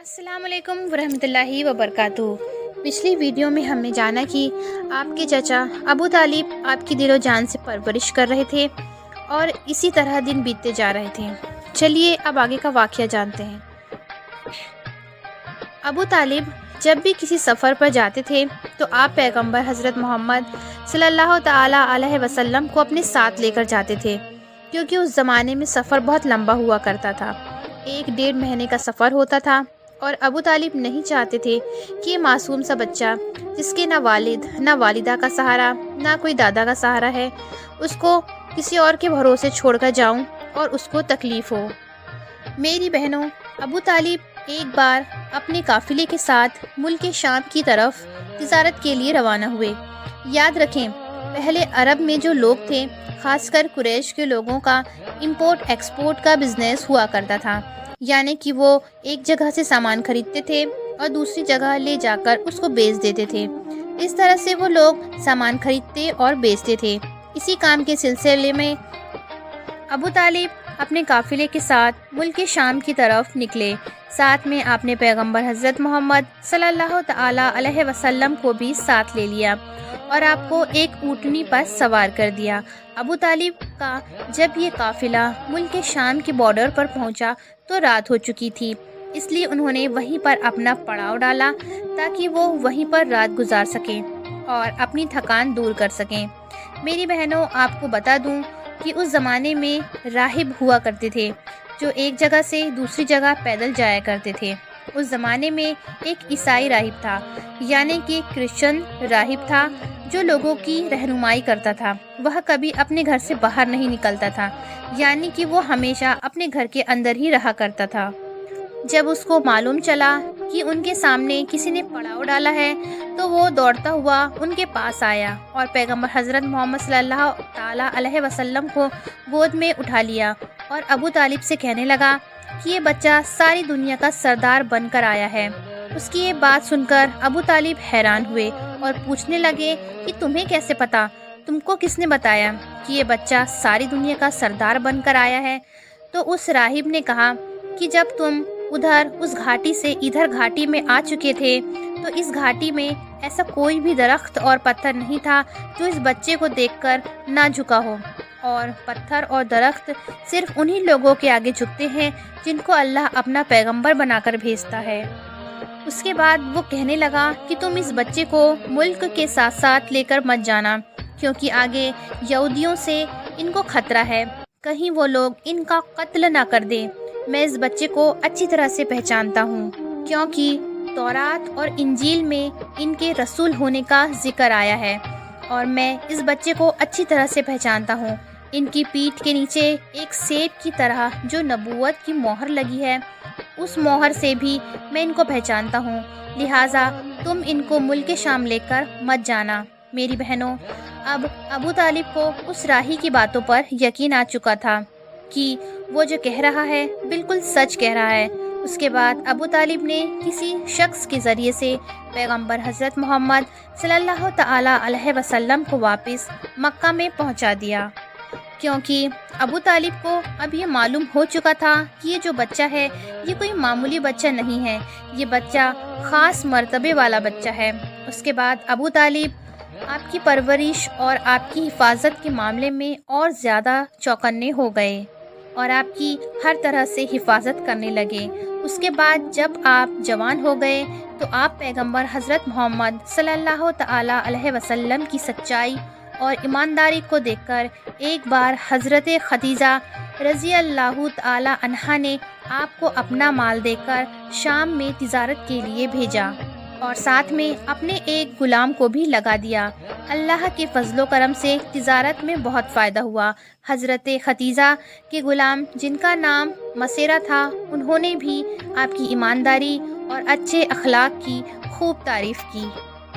السلام علیکم ورحمۃ اللہ وبرکاتہ۔ پچھلی ویڈیو میں ہم نے جانا کہ آپ کے چچا ابو طالب آپ کی دل و جان سے پرورش کر رہے تھے اور اسی طرح دن بیتتے جا رہے تھے۔ چلیے اب آگے کا واقعہ جانتے ہیں۔ ابو طالب جب بھی کسی سفر پر جاتے تھے تو آپ پیغمبر حضرت محمد صلی اللہ تعالیٰ علیہ وسلم کو اپنے ساتھ لے کر جاتے تھے، کیونکہ اس زمانے میں سفر بہت لمبا ہوا کرتا تھا، 1 ڈیڑھ مہینے کا سفر ہوتا تھا، اور ابو طالب نہیں چاہتے تھے کہ یہ معصوم سا بچہ جس کے نہ والد نہ والدہ کا سہارا نہ کوئی دادا کا سہارا ہے، اس کو کسی اور کے بھروسے چھوڑ کر جاؤں اور اس کو تکلیف ہو۔ میری بہنوں، ابو طالب ایک بار اپنے قافلے کے ساتھ ملک شام کی طرف تجارت کے لیے روانہ ہوئے۔ یاد رکھیں، پہلے عرب میں جو لوگ تھے، خاص کر قریش کے لوگوں کا امپورٹ ایکسپورٹ کا بزنس ہوا کرتا تھا، یعنی کہ وہ ایک جگہ سے سامان خریدتے تھے اور دوسری جگہ لے جا کر اس کو بیچ دیتے تھے۔ اس طرح سے وہ لوگ سامان خریدتے اور بیچتے تھے۔ اسی کام کے سلسلے میں ابو طالب اپنے قافلے کے ساتھ ملک شام کی طرف نکلے۔ ساتھ میں آپ نے پیغمبر حضرت محمد صلی اللہ تعالیٰ علیہ وسلم کو بھی ساتھ لے لیا اور آپ کو ایک اونٹنی پر سوار کر دیا۔ ابو طالب کا جب یہ قافلہ ملک شام کے بارڈر پر پہنچا تو رات ہو چکی تھی، اس لیے انہوں نے وہیں پر اپنا پڑاؤ ڈالا تاکہ وہ وہیں پر رات گزار سکیں اور اپنی تھکان دور کر سکیں۔ میری بہنوں، آپ کو بتا دوں کہ اس زمانے میں راہب ہوا کرتے تھے جو ایک جگہ سے دوسری جگہ پیدل جایا کرتے تھے۔ اس زمانے میں ایک عیسائی راہب تھا، یعنی کہ کرسچن راہب تھا، جو لوگوں کی رہنمائی کرتا تھا۔ وہ کبھی اپنے گھر سے باہر نہیں نکلتا تھا، یعنی کہ وہ ہمیشہ اپنے گھر کے اندر ہی رہا کرتا تھا۔ جب اس کو معلوم چلا کہ ان کے سامنے کسی نے پڑاؤ ڈالا ہے تو وہ دوڑتا ہوا ان کے پاس آیا اور پیغمبر حضرت محمد صلی اللہ تعالیٰ علیہ وسلم کو گود میں اٹھا لیا اور ابو طالب سے کہنے لگا کہ یہ بچہ ساری دنیا کا سردار بن کر آیا ہے۔ اس کی یہ بات سن کر ابو طالب حیران ہوئے اور پوچھنے لگے کہ تمہیں کیسے پتا؟ تم کو کس نے بتایا کہ یہ بچہ ساری دنیا کا سردار بن کر آیا ہے؟ تو اس راہب نے کہا کہ جب تم ادھر اس گھاٹی سے ادھر گھاٹی میں آ چکے تھے تو اس گھاٹی میں ایسا کوئی بھی درخت اور پتھر نہیں تھا جو اس بچے کو دیکھ کر نہ جھکا ہو، اور پتھر اور درخت صرف انہی لوگوں کے آگے جھکتے ہیں جن کو اللہ اپنا پیغمبر بنا کر بھیجتا ہے۔ اس کے بعد وہ کہنے لگا کہ تم اس بچے کو ملک کے ساتھ ساتھ لے کر مت جانا، کیونکہ آگے یہودیوں سے ان کو خطرہ ہے، کہیں وہ لوگ ان کا قتل نہ کر دیں۔ میں اس بچے کو اچھی طرح سے پہچانتا ہوں، کیونکہ تورات اور انجیل میں ان کے رسول ہونے کا ذکر آیا ہے، اور میں اس بچے کو اچھی طرح سے پہچانتا ہوں۔ ان کی پیٹھ کے نیچے ایک سیب کی طرح جو نبوت کی مہر لگی ہے، اس مہر سے بھی میں ان کو پہچانتا ہوں، لہٰذا تم ان کو ملک شام لے کر مت جانا۔ میری بہنوں، اب ابو طالب کو اس راہی کی باتوں پر یقین آ چکا تھا کہ وہ جو کہہ رہا ہے بالکل سچ کہہ رہا ہے۔ اس کے بعد ابو طالب نے کسی شخص کے ذریعے سے پیغمبر حضرت محمد صلی اللہ تعالیٰ علیہ وسلم کو واپس مکہ میں پہنچا دیا، کیونکہ ابو طالب کو اب یہ معلوم ہو چکا تھا کہ یہ جو بچہ ہے یہ کوئی معمولی بچہ نہیں ہے، یہ بچہ خاص مرتبے والا بچہ ہے۔ اس کے بعد ابو طالب آپ کی پرورش اور آپ کی حفاظت کے معاملے میں اور زیادہ چوکنے ہو گئے اور آپ کی ہر طرح سے حفاظت کرنے لگے۔ اس کے بعد جب آپ جوان ہو گئے تو آپ پیغمبر حضرت محمد صلی اللہ تعالیٰ علیہ وسلم کی سچائی اور ایمانداری کو دیکھ کر ایک بار حضرت خدیجہ رضی اللہ تعالیٰ عنہا نے آپ کو اپنا مال دے کر شام میں تجارت کے لیے بھیجا اور ساتھ میں اپنے ایک غلام کو بھی لگا دیا۔ اللہ کے فضل و کرم سے تجارت میں بہت فائدہ ہوا۔ حضرت خدیجہ کے غلام جن کا نام مسیرہ تھا، انہوں نے بھی آپ کی ایمانداری اور اچھے اخلاق کی خوب تعریف کی۔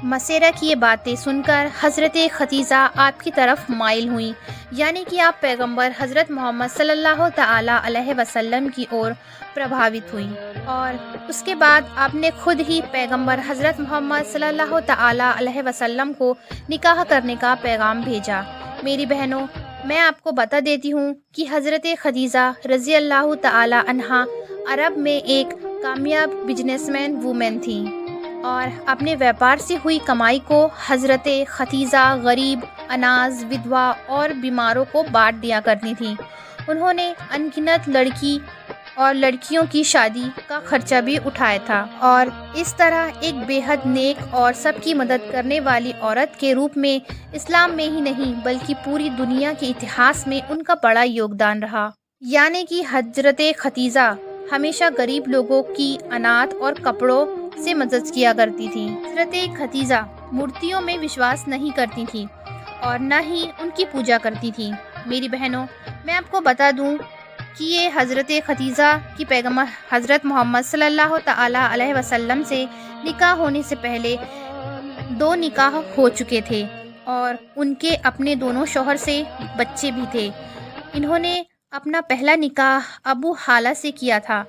مسیرہ کی یہ باتیں سن کر حضرت خدیجہ آپ کی طرف مائل ہوئیں، یعنی کہ آپ پیغمبر حضرت محمد صلی اللہ تعالیٰ علیہ وسلم کی اور پربھاوت ہوئیں، اور اس کے بعد آپ نے خود ہی پیغمبر حضرت محمد صلی اللہ تعالیٰ علیہ وسلم کو نکاح کرنے کا پیغام بھیجا۔ میری بہنوں، میں آپ کو بتا دیتی ہوں کہ حضرت خدیجہ رضی اللہ تعالیٰ عنہا عرب میں ایک کامیاب بزنس مین وومن تھیں اور اپنے بیوپار سے ہوئی کمائی کو حضرت ختیجہ غریب، اناز، ودوا اور بیماروں کو بانٹ دیا کرتی تھیں۔ انہوں نے ان گنت لڑکی اور لڑکیوں کی شادی کا خرچہ بھی اٹھایا تھا اور اس طرح ایک بے حد نیک اور سب کی مدد کرنے والی عورت کے روپ میں اسلام میں ہی نہیں بلکہ پوری دنیا کے اتہاس میں ان کا بڑا یوگدان رہا۔ یعنی کہ حضرت ختیجہ ہمیشہ غریب لوگوں کی انات اور کپڑوں سے مدد کیا کرتی تھیں۔ حضرت ختیجہ مورتیوں میں وشواس نہیں کرتی تھیں اور نہ ہی ان کی پوجا کرتی تھیں۔ میری بہنوں، میں آپ کو بتا دوں کہ یہ حضرت ختیجہ کی پیغمبر حضرت محمد صلی اللہ تعالی علیہ وسلم سے نکاح ہونے سے پہلے 2 نکاح ہو چکے تھے اور ان کے اپنے دونوں شوہر سے بچے بھی تھے۔ انہوں نے اپنا پہلا نکاح ابو حالہ سے کیا تھا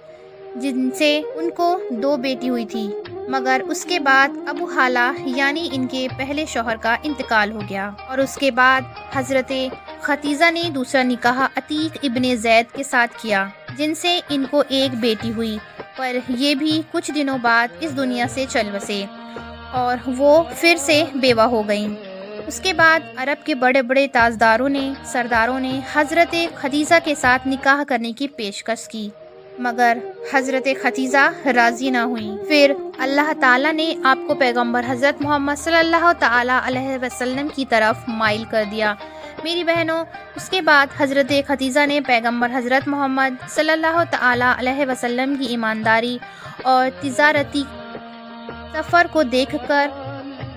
جن سے ان کو 2 بیٹی ہوئی تھی، مگر اس کے بعد ابو حالہ یعنی ان کے پہلے شوہر کا انتقال ہو گیا اور اس کے بعد حضرت ختیجہ نے دوسرا نکاح عتیق ابن زید کے ساتھ کیا جن سے ان کو 1 بیٹی ہوئی، پر یہ بھی کچھ دنوں بعد اس دنیا سے چل بسے اور وہ پھر سے بیوہ ہو گئیں۔ اس کے بعد عرب کے بڑے بڑے تاجداروں نے، سرداروں نے حضرت ختیجہ کے ساتھ نکاح کرنے کی پیشکش کی، مگر حضرت ختیجہ راضی نہ ہوئیں۔ پھر اللہ تعالیٰ نے آپ کو پیغمبر حضرت محمد صلی اللہ تعالی علیہ وسلم کی طرف مائل کر دیا۔ میری بہنوں، اس کے بعد حضرت ختیجہ نے پیغمبر حضرت محمد صلی اللہ تعالی علیہ وسلم کی ایمانداری اور تجارتی سفر کو دیکھ کر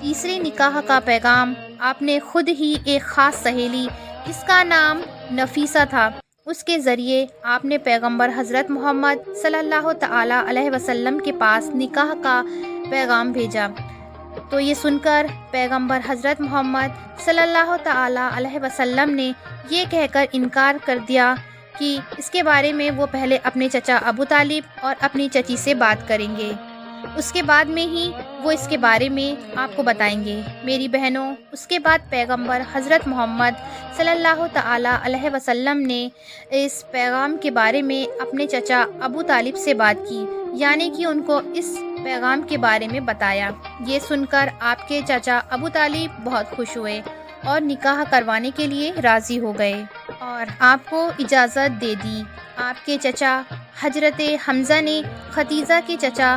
تیسرے نکاح کا پیغام آپ نے خود ہی ایک خاص سہیلی جس کا نام نفیسہ تھا، اس کے ذریعے آپ نے پیغمبر حضرت محمد صلی اللہ تعالی علیہ وسلم کے پاس نکاح کا پیغام بھیجا۔ تو یہ سن کر پیغمبر حضرت محمد صلی اللہ تعالی علیہ وسلم نے یہ کہہ کر انکار کر دیا کہ اس کے بارے میں وہ پہلے اپنے چچا ابو طالب اور اپنی چچی سے بات کریں گے، اس کے بعد میں ہی وہ اس کے بارے میں آپ کو بتائیں گے۔ میری بہنوں، اس کے بعد پیغمبر حضرت محمد صلی اللہ تعالی علیہ وسلم نے اس پیغام کے بارے میں اپنے چچا ابو طالب سے بات کی، یعنی کہ ان کو اس پیغام کے بارے میں بتایا۔ یہ سن کر آپ کے چچا ابو طالب بہت خوش ہوئے اور نکاح کروانے کے لیے راضی ہو گئے اور آپ کو اجازت دے دی۔ آپ کے چچا حضرت حمزہ نے ختیجہ کے چچا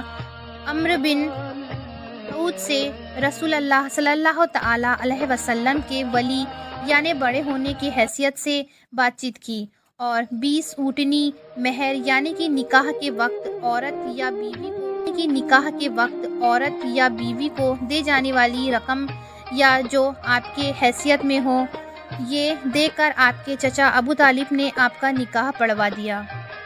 عمرو بن سعود سے رسول اللہ صلی اللہ تعالی علیہ وسلم کے ولی یعنی بڑے ہونے کی حیثیت سے بات چیت کی اور 20 اونٹنی مہر یعنی کہ نکاح کے وقت عورت یا بیوی کو دے جانے والی رقم یا جو آپ کے حیثیت میں ہو، یہ دے کر آپ کے چچا ابو طالب نے آپ کا نکاح پڑھوا دیا۔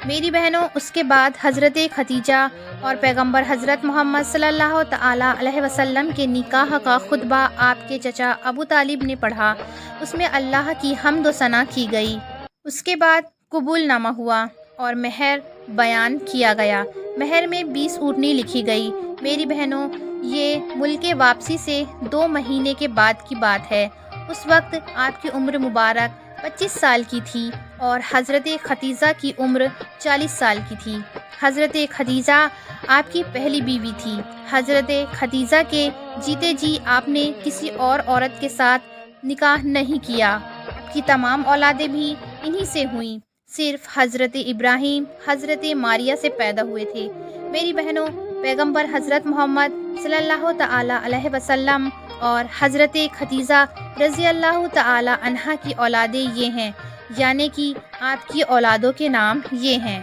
میری بہنوں، اس کے بعد حضرت ختیجہ اور پیغمبر حضرت محمد صلی اللہ تعالی علیہ وسلم کے نکاح کا خطبہ آپ کے چچا ابو طالب نے پڑھا۔ اس میں اللہ کی حمد و ثنا کی گئی۔ اس کے بعد قبول نامہ ہوا اور مہر بیان کیا گیا۔ مہر میں 20 اونٹنی لکھی گئی۔ میری بہنوں، یہ ملک واپسی سے 2 مہینے کے بعد کی بات ہے۔ اس وقت آپ کی عمر مبارک 25 سال کی تھی اور حضرت ختیجہ کی عمر 40 سال کی تھی۔ حضرت ختیجہ آپ کی پہلی بیوی تھی۔ حضرت ختیجہ کے جیتے جی آپ نے کسی اور عورت کے ساتھ نکاح نہیں کیا۔ آپ کی تمام اولادیں بھی انہی سے ہوئیں، صرف حضرت ابراہیم حضرت ماریہ سے پیدا ہوئے تھے۔ میری بہنوں، پیغمبر حضرت محمد صلی اللہ تعالی علیہ وسلم اور حضرت ختیجہ رضی اللہ تعالی عنہا کی اولادیں یہ ہیں، یعنی کہ آپ کی اولادوں کے نام یہ ہیں۔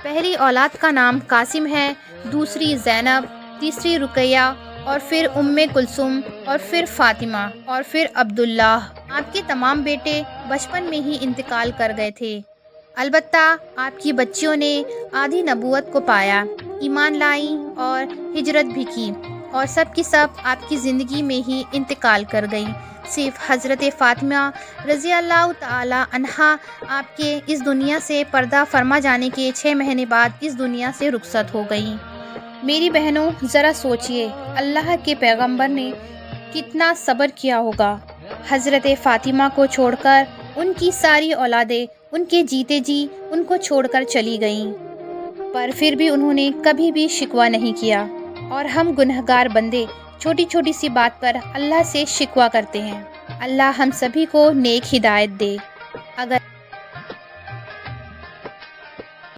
پہلی اولاد کا نام قاسم ہے، دوسری زینب، تیسری رقیہ اور پھر ام کلثوم اور پھر فاطمہ اور پھر عبداللہ۔ آپ کے تمام بیٹے بچپن میں ہی انتقال کر گئے تھے، البتہ آپ کی بچیوں نے آدھی نبوت کو پایا، ایمان لائیں اور ہجرت بھی کی، اور سب کی سب آپ کی زندگی میں ہی انتقال کر گئیں۔ صرف حضرت فاطمہ رضی اللہ تعالی عنہا آپ کے اس دنیا سے پردہ فرما جانے کے 6 مہینے بعد اس دنیا سے رخصت ہو گئیں۔ میری بہنوں، ذرا سوچئے اللہ کے پیغمبر نے کتنا صبر کیا ہوگا۔ حضرت فاطمہ کو چھوڑ کر ان کی ساری اولادیں ان کے جیتے جی ان کو چھوڑ کر چلی گئیں۔ پر پھر بھی انہوں نے کبھی بھی شکوہ نہیں کیا، اور ہم گنہگار بندے چھوٹی چھوٹی سی بات پر اللہ سے شکوہ کرتے ہیں۔ اللہ ہم سبھی کو نیک ہدایت دے۔ اگر